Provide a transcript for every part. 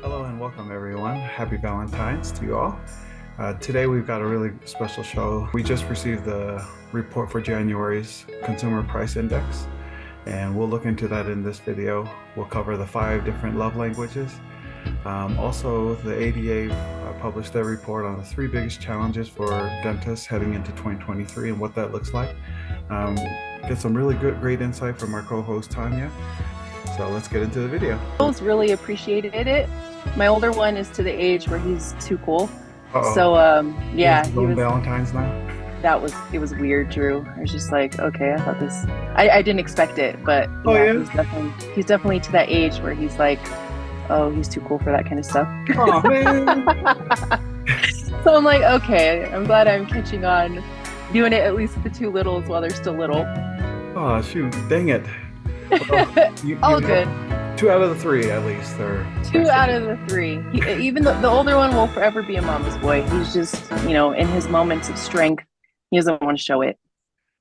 Hello and welcome everyone. Happy Valentine's to you all. Today we've got a really special show. We just received the report for January's Consumer Price Index, and we'll look into that in this video. We'll cover the 5 different love languages. Also, the ADA published their report on the 3 biggest challenges for dentists heading into 2023 and what that looks like. Get some really great insight from our co-host Tanya. So let's get into the video. Girls really appreciated it. My older one is to the age where he's too cool. Uh-oh. So yeah, he was Valentine's now. It was weird, Drew. I was just like, okay, I thought this. I didn't expect it, but he's definitely to that age where he's like, oh, he's too cool for that kind of stuff. Oh man. So I'm like, okay, I'm glad I'm catching on, doing it at least with the 2 littles while they're still little. Oh shoot, dang it. Well, All good. 2 out of the 3 at least. Or 2 out of the 3. Even the older one will forever be a mama's boy. He's just, in his moments of strength, he doesn't want to show it.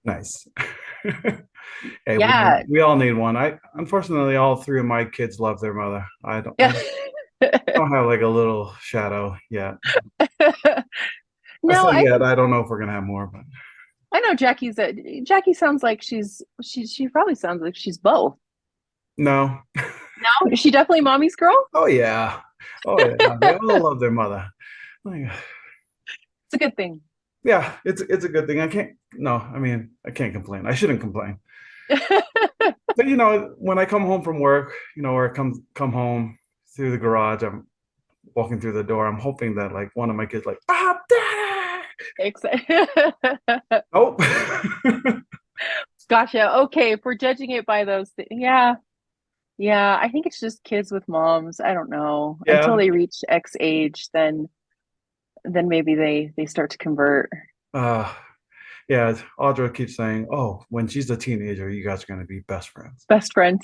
Nice. Hey, yeah. we all need one. Unfortunately, all 3 of my kids love their mother. I don't have like a little shadow yet. No, I don't know if we're gonna have more, but I know Jackie sounds like she probably sounds like she's both. No. No, is she definitely mommy's girl? Oh yeah. They all love their mother. It's a good thing. Yeah, it's a good thing. I can't complain. I shouldn't complain. But when I come home from work, or I come home through the garage, I'm walking through the door, I'm hoping that like one of my kids like, Daddy! Oh. Gotcha. Okay, if we're judging it by those things, yeah, I think it's just kids with moms. I don't know. Yeah. Until they reach X age, then maybe they start to convert. Yeah, Audra keeps saying, oh, when she's a teenager, you guys are going to be best friends. Best friends.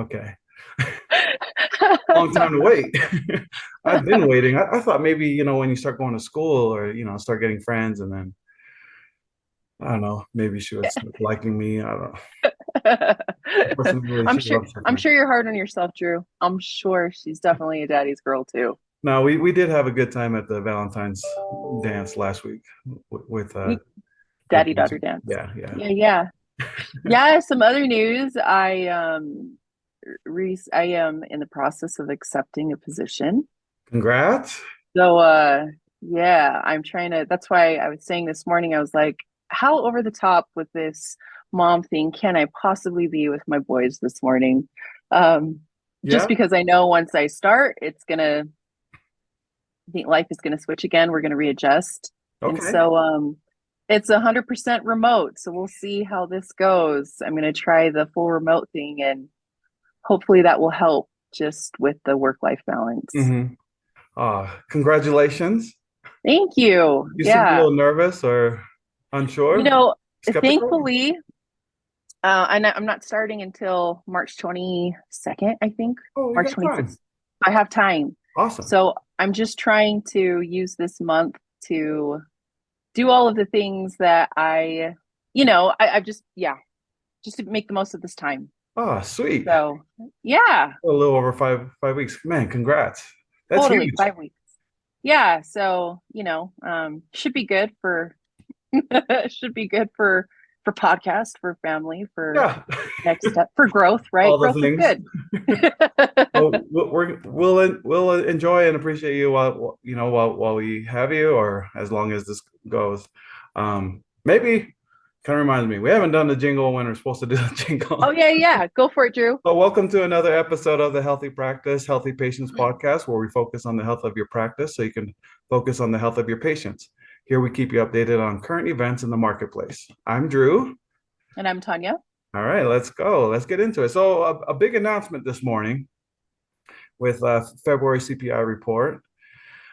Okay. Long time to wait. I've been waiting. I thought maybe, when you start going to school or, start getting friends, and then, I don't know, maybe she was liking me. I don't know. I'm sure you're hard on yourself, Drew. I'm sure she's definitely a daddy's girl too. No, we did have a good time at the Valentine's dance last week with daddy daughter dance. Yeah. Yeah, some other news. I am in the process of accepting a position. Congrats. So yeah, I'm trying to, that's why I was saying this morning, I was like, how over the top with this mom thing can I possibly be with my boys this morning? Just because I know once I start, I think life is going to switch again. We're going to readjust. Okay. And so it's 100% remote. So we'll see how this goes. I'm going to try the full remote thing, and hopefully that will help just with the work-life balance. Mm-hmm. Congratulations. Thank you. You seem a little nervous or unsure? Skeptical? Thankfully, and I'm not starting until March 22nd, I think. Oh, March 26th. I have time. Awesome. So I'm just trying to use this month to do all of the things that I just to make the most of this time. Oh, sweet. So yeah. A little over five weeks. Man, congrats. That's totally huge. 5 weeks. Yeah. So, should be good for podcast, for family, for next step, for growth, right? All the growth things. Is good. We'll enjoy and appreciate you while we have you, or as long as this goes. Maybe kind of reminds me, we haven't done the jingle when we're supposed to do the jingle. Oh yeah, go for it, Drew. So welcome to another episode of the Healthy Practice, Healthy Patients podcast, where we focus on the health of your practice so you can focus on the health of your patients. Here we keep you updated on current events in the marketplace. I'm Drew. And I'm Tanya. All right, let's go. Let's get into it. So a big announcement this morning with February CPI report.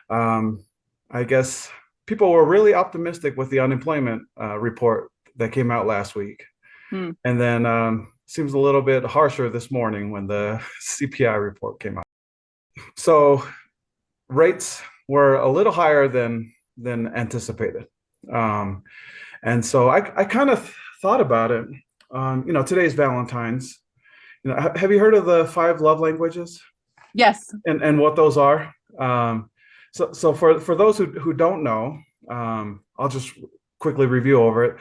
I guess people were really optimistic with the unemployment report that came out last week. And then seems a little bit harsher this morning when the CPI report came out. So rates were a little higher than anticipated. And so I kind of thought about it. Today's Valentine's. Have you heard of the 5 love languages? Yes. and what those are. So for those who don't know, I'll just quickly review over it.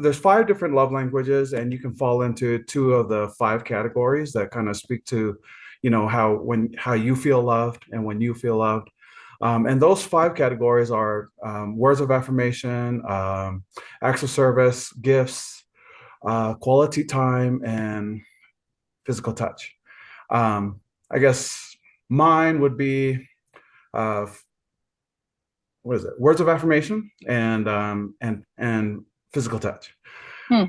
There's five different love languages, and you can fall into two of the five categories that kind of speak to, how you feel loved and when you feel loved. And those five categories are words of affirmation, acts of service, gifts, quality time, and physical touch. I guess mine would be uh, what is it? Words of affirmation and physical touch. Hmm.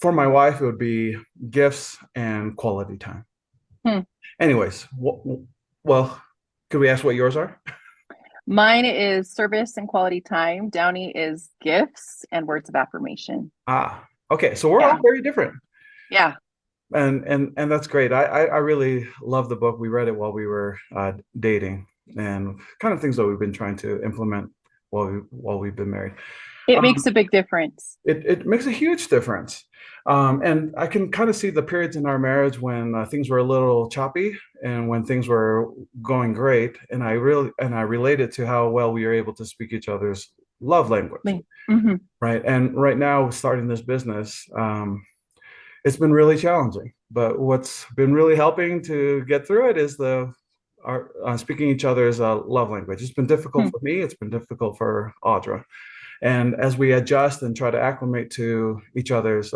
For my wife, it would be gifts and quality time. Hmm. Anyways, well, could we ask what yours are? Mine is service and quality time. Downey is gifts and words of affirmation. Okay. So we're all Yeah. very different, Yeah. and that's great. I really love the book. We read it while we were dating, and kind of things that we've been trying to implement while we've been married. It Um, makes a big difference. it makes a huge difference. And I can kind of see the periods in our marriage when things were a little choppy and when things were going great. And I relate it to how well we are able to speak each other's love language, Mm-hmm. right? And right now, starting this business, it's been really challenging. But what's been really helping to get through it is the our speaking each other's love language. It's been difficult Hmm. for me. It's been difficult for Audra. And as we adjust and try to acclimate to each other's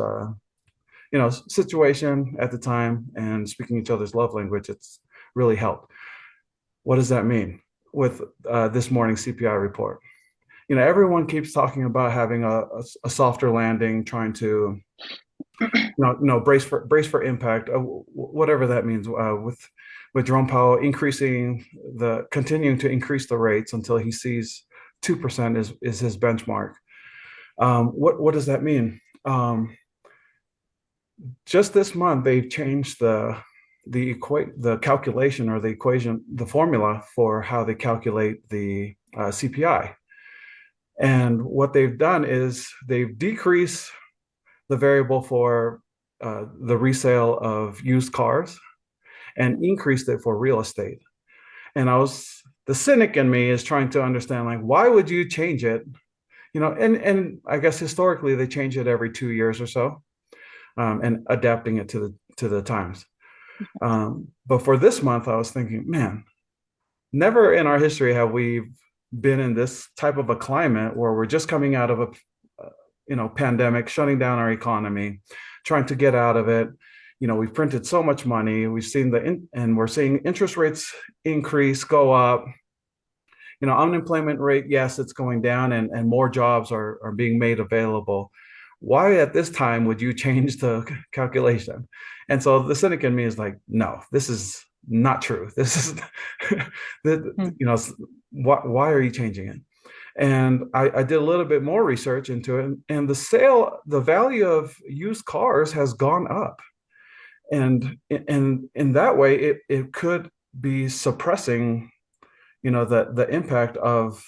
situation at the time and speaking each other's love language, it's really helped. What does that mean with this morning's CPI report? Everyone keeps talking about having a softer landing, trying to brace for impact, whatever that means. With Jerome Powell continuing to increase the rates until he sees 2% is his benchmark. What does that mean? Just this month, they've changed the calculation or the equation, the formula for how they calculate the CPI. And what they've done is they've decreased the variable for the resale of used cars and increased it for real estate. And the cynic in me is trying to understand, like, why would you change it? And I guess historically they change it every 2 years or so, and adapting it to the times. But for this month, I was thinking, man, never in our history have we been in this type of a climate where we're just coming out of a pandemic, shutting down our economy, trying to get out of it. We've printed so much money. We've seen and we're seeing interest rates go up. Unemployment rate, yes, it's going down, and more jobs are being made available. Why at this time would you change the calculation? And so the cynic in me is like, no, this is not true. This is, Hmm. why are you changing it? And I did a little bit more research into it, and the value of used cars has gone up. And in that way, it could be suppressing the impact of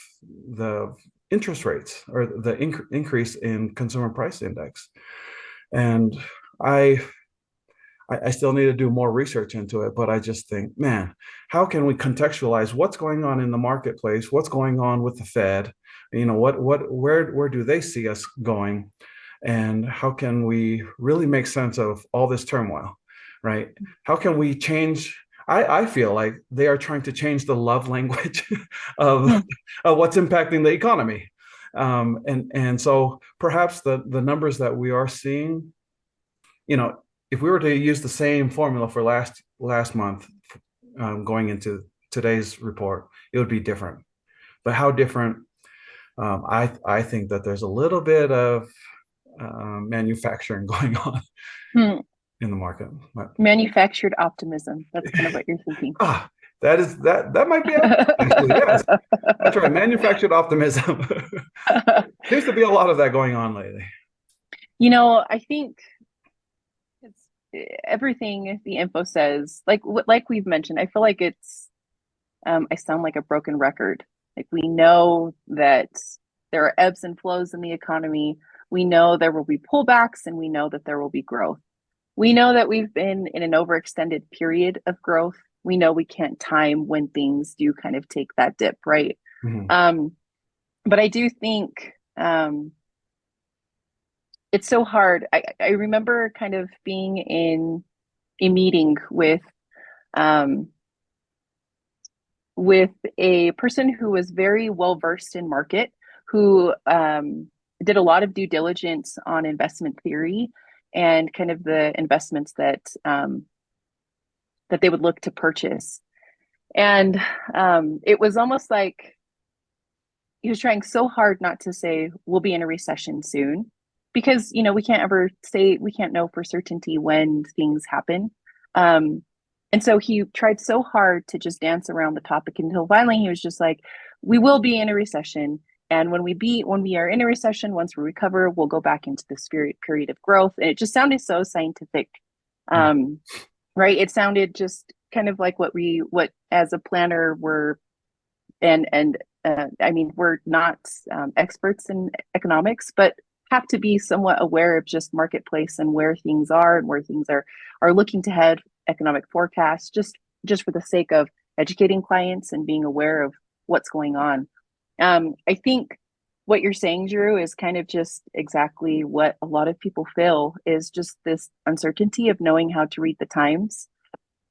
the interest rates or the increase in consumer price index. And I I still need to do more research into it, but I just think, man, how can we contextualize what's going on in the marketplace, what's going on with the Fed, where do they see us going, and how can we really make sense of all this turmoil, right? How can we change? I feel like they are trying to change the love language of, Hmm. of what's impacting the economy, and so perhaps the numbers that we are seeing, you know, if we were to use the same formula for last month, going into today's report, it would be different. But how different? I think that there's a little bit of manufacturing going on Hmm. in the market. Manufactured optimism. That's kind of what you're thinking. Ah, that might be actually, yes, that's right. Manufactured optimism. Seems to be a lot of that going on lately. I think it's everything the info says, like we've mentioned, I feel like I sound like a broken record. Like we know that there are ebbs and flows in the economy. We know there will be pullbacks and we know that there will be growth. We know that we've been in an overextended period of growth. we know we can't time when things do kind of take that dip, right? Mhm. Um, but I do think it's so hard. I remember kind of being in a meeting um, with a person who was very well versed in market, who did a lot of due diligence on investment theory and kind of the investments that they would look to purchase. And it was almost like he was trying so hard not to say we'll be in a recession soon, because we can't ever say, we can't know for certainty when things happen. Um, and so he tried so hard to just dance around the topic until finally he was just like, we will be in a recession. And when we are in a recession, once we recover, we'll go back into this period of growth. And it just sounded so scientific. Yeah. Um, right. It sounded just kind of like what as a planner we're and I mean, we're not experts in economics, but have to be somewhat aware of just marketplace and where things are and where things are looking to head, economic forecasts, just for the sake of educating clients and being aware of what's going on. I think what you're saying, Drew, is kind of just exactly what a lot of people feel, is just this uncertainty of knowing how to read the times,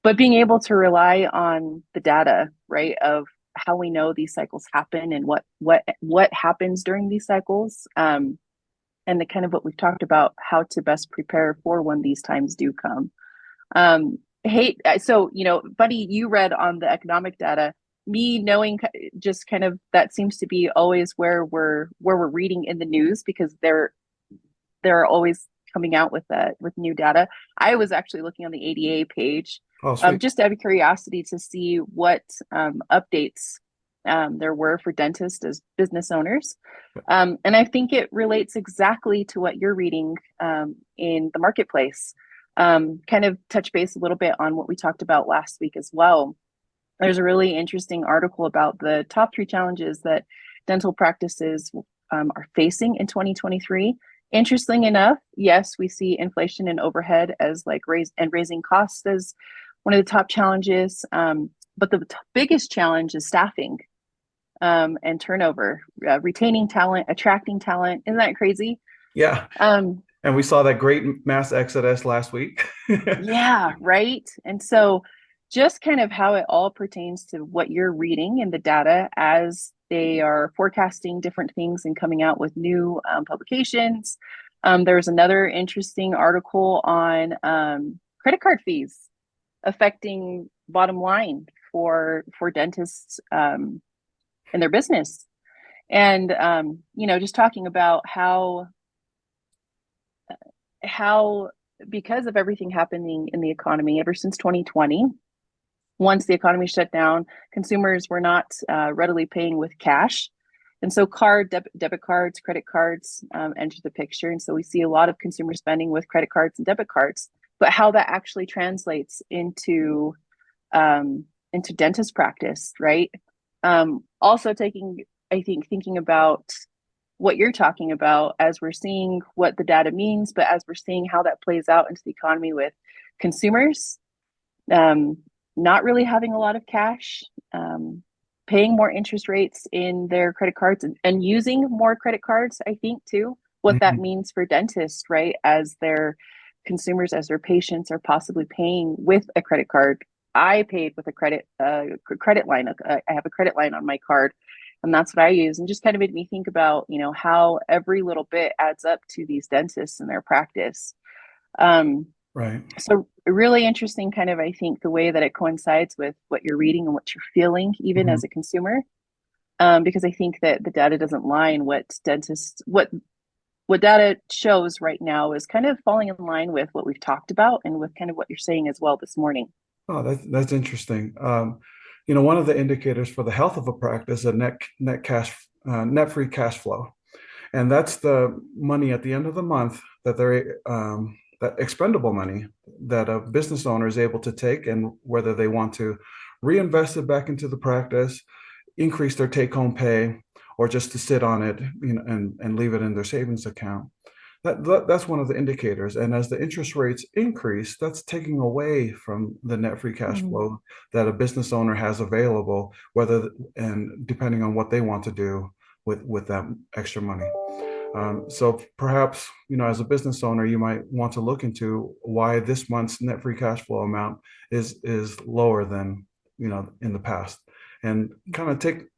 but being able to rely on the data, right, of how we know these cycles happen and what happens during these cycles, and the kind of what we've talked about, how to best prepare for when these times do come. Hey, so buddy, you read on the economic data. Me knowing just kind of that seems to be always where we're reading in the news, because they're always coming out with new data. I was actually looking on the ADA page, Oh, sweet. just out of curiosity to see what updates there were for dentists as business owners. And I think it relates exactly to what you're reading in the marketplace. Kind of touch base a little bit on what we talked about last week as well. There's a really interesting article about the top three challenges that dental practices are facing in 2023. Interesting enough, yes, we see inflation and overhead as like raising costs as one of the top challenges. But the biggest challenge is staffing and turnover, retaining talent, attracting talent. Isn't that crazy? Yeah. Um, And we saw that great mass exodus last week. Yeah, right. And so just kind of how it all pertains to what you're reading in the data as they are forecasting different things and coming out with new publications. There's another interesting article on credit card fees affecting bottom line for dentists in their business. And just talking about how because of everything happening in the economy ever since 2020, once the economy shut down, consumers were not readily paying with cash. And so debit cards, credit cards enter the picture. And so we see a lot of consumer spending with credit cards and debit cards, but how that actually translates into dentist practice, right? Also thinking about what you're talking about as we're seeing what the data means, but as we're seeing how that plays out into the economy with consumers um, not really having a lot of cash, paying more interest rates in their credit cards and using more credit cards, I think, too, what that Mhm. means for dentists, right? As their consumers, as their patients are possibly paying with a credit card. I paid with a credit line. I have a credit line on my card, and that's what I use. And just kind of made me think about, how every little bit adds up to these dentists and their practice. Um, Right. so really interesting, kind of, I think, the way that it coincides with what you're reading and what you're feeling, even Mhm. as a consumer, because I think that the data doesn't lie in what data shows right now is kind of falling in line with what we've talked about and with kind of what you're saying as well this morning. Oh, that's interesting. One of the indicators for the health of a practice is a net free cash flow, and that's the money at the end of the month that expendable money that a business owner is able to take, and whether they want to reinvest it back into the practice, increase their take-home pay, or just to sit on it, and leave it in their savings account. That's one of the indicators. And as the interest rates increase, that's taking away from the net free cash Mhm. flow that a business owner has available, and depending on what they want to do with that extra money. So perhaps, as a business owner, you might want to look into why this month's net free cash flow amount is lower than, in the past, and kind of take,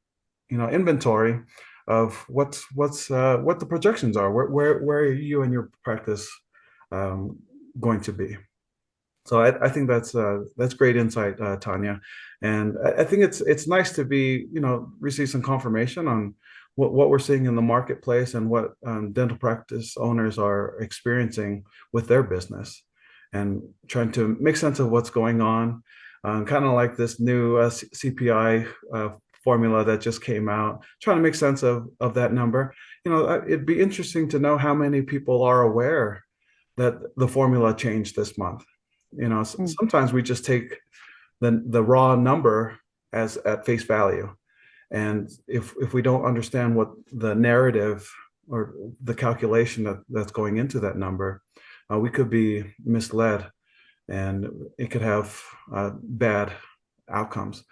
inventory of what the projections are. Where are you and your practice um, going to be? So I think that's great insight, Tanya, and I think it's nice to be, receive some confirmation on what we're seeing in the marketplace and what dental practice owners are experiencing with their business, and trying to make sense of what's going on. Kind of like this new CPI formula that just came out, trying to make sense of that number. It'd be interesting to know how many people are aware that the formula changed this month. Mm. Sometimes we just take the raw number as at face value, and if we don't understand what the narrative or the calculation that's going into that number, we could be misled, and it could have bad outcomes.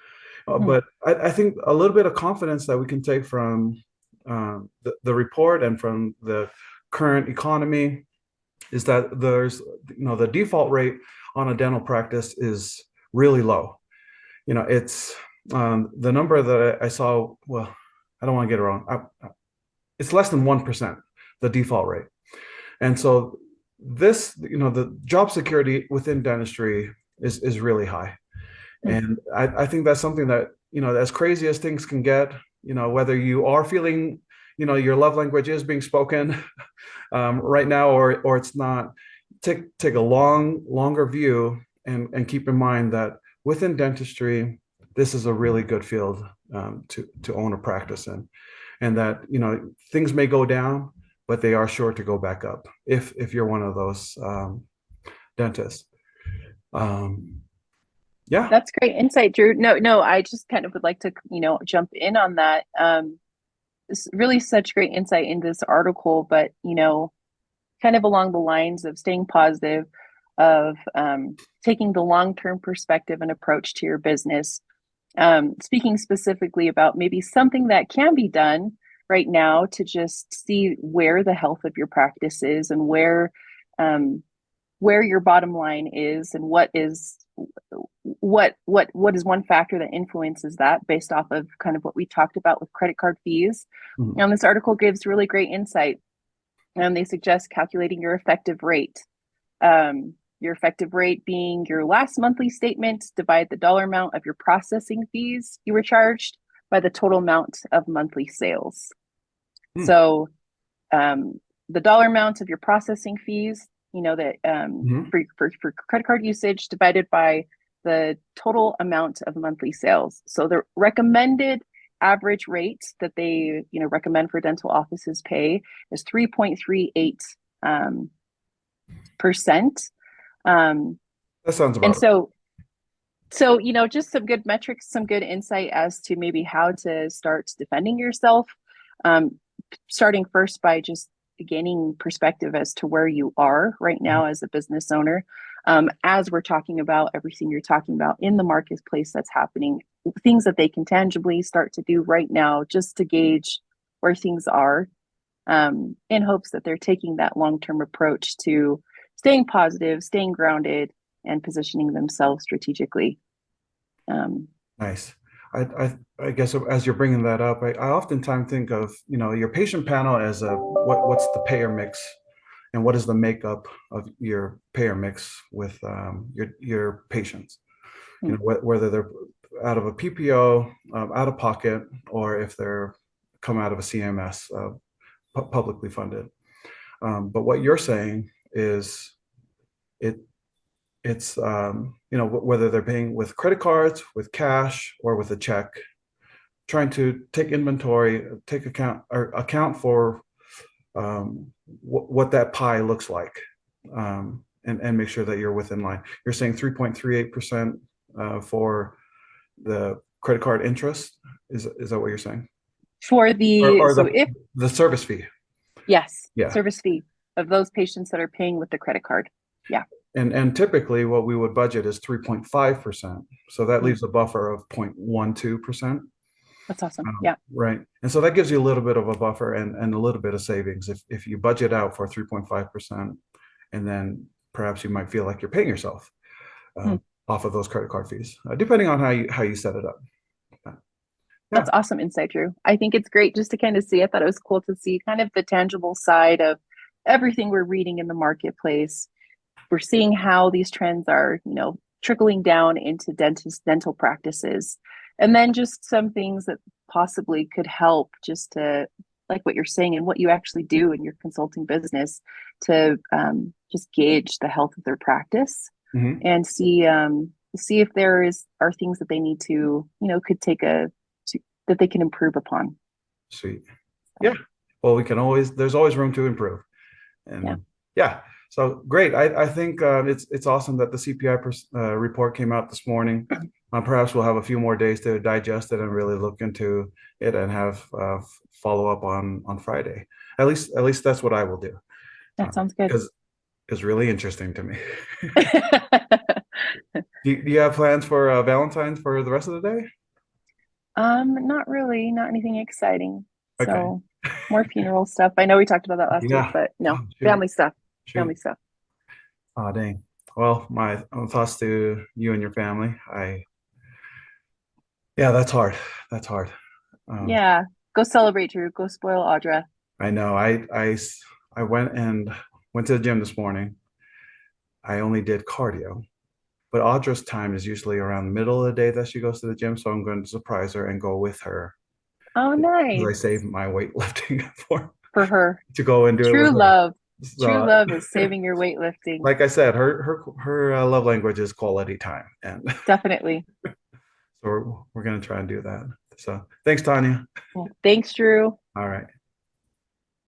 Mm. But I think a little bit of confidence that we can take from the report and from the current economy is that there's, the default rate on a dental practice is really low. It's the number that I saw. Well, I don't want to get it wrong. It's less than 1%, the default rate. And so this, the job security within dentistry is really high. Mm. And I think that's something that, as crazy as things can get, whether you are feeling, your love language is being spoken right now, or it's not, take a longer view, and keep in mind that within dentistry, this is a really good field to own a practice in, and that, things may go down, but they are sure to go back up if you're one of those dentists. Um, yeah. That's great insight, Drew. No, no, I just kind of would like to, jump in on that. It's really such great insight in this article, but, kind of along the lines of staying positive, of taking the long-term perspective and approach to your business. Speaking specifically about maybe something that can be done right now to just see where the health of your practice is, and where your bottom line is, and what is one factor that influences that, based off of kind of what we talked about with credit card fees. Mhm. And this article gives really great insight, and they suggest calculating your effective rate. Your effective rate being your last monthly statement, divide the dollar amount of your processing fees you were charged by the total amount of monthly sales. Mhm. So the dollar amount of your processing fees, that Mhm. for credit card usage, divided by the total amount of monthly sales. So the recommended average rate that they recommend for dental offices pay is 3.38 percent. That sounds And about right. so just some good metrics, some good insight as to maybe how to start defending yourself. um, Starting first by just gaining perspective as to where you are right now as a business owner. As we're talking about everything you're talking about in the marketplace that's happening, things that they can tangibly start to do right now just to gauge where things are, in hopes that they're taking that long-term approach to staying positive, staying grounded, and positioning themselves strategically. Um, Nice. I guess as you're bringing that up, I oftentimes think of, your patient panel as what's the payer mix, and what is the makeup of your payer mix with your patients. hmm, Whether they're out of a PPO, out of pocket, or if they're come out of a CMS, publicly funded. But what you're saying is it it's whether they're paying with credit cards, with cash, or with a check, trying to take inventory, take account for what that pie looks like, and make sure that you're within line. You're saying 3.38% for the credit card interest. Is that what you're saying? for Or, the or so the if the service fee? Yes, Yeah. service fee. of those patients that are paying with the credit card. Yeah. And typically what we would budget is 3.5%. So that Mm, leaves a buffer of 0.12%. that's awesome. Yeah. Right. And so that gives you a little bit of a buffer and a little bit of savings if you budget out for 3.5%, and then perhaps you might feel like you're paying yourself Mm. off of those credit card fees, depending on how you set it up. Yeah. That's awesome insight, Drew. I think it's great just to kind of see. I thought it was cool to see kind of the tangible side of everything we're reading in the marketplace. We're seeing how these trends are, trickling down into dental practices. And then just some things that possibly could help just to, like what you're saying and what you actually do in your consulting business to just gauge the health of their practice Hmm. and see if are things that they need to, could take that they can improve upon. Sweet. Yeah. So, Well, there's always room to improve. yeah, And yeah, so great. I think it's awesome that the CPI report came out this morning. Perhaps we'll have a few more days to digest it and really look into it and have follow up on Friday. At least that's what I will do, that sounds good. because it's really interesting to me. Do you have plans for Valentine's for the rest of the day? Not really, not anything exciting. Okay. So more funeral stuff. I know we talked about that last week, Yeah. but no, Oh, shoot. family stuff, family Shoot. stuff. Oh, dang. Well, my thoughts to you and your family. Yeah, that's hard. That's hard. Um, Yeah, go celebrate, Drew. Go spoil Audra. I know. I went to the gym this morning. I only did cardio, but Audra's time is usually around the middle of the day that she goes to the gym. So I'm going to surprise her and go with her Oh, because I nice saved my weightlifting for for her. to go and do it True with her. love. True So, love is saving your weightlifting. like I said, her love language is quality time, and Definitely. so we're gonna try and do that. So thanks, Tanya. Yeah. Thanks, Drew. All right.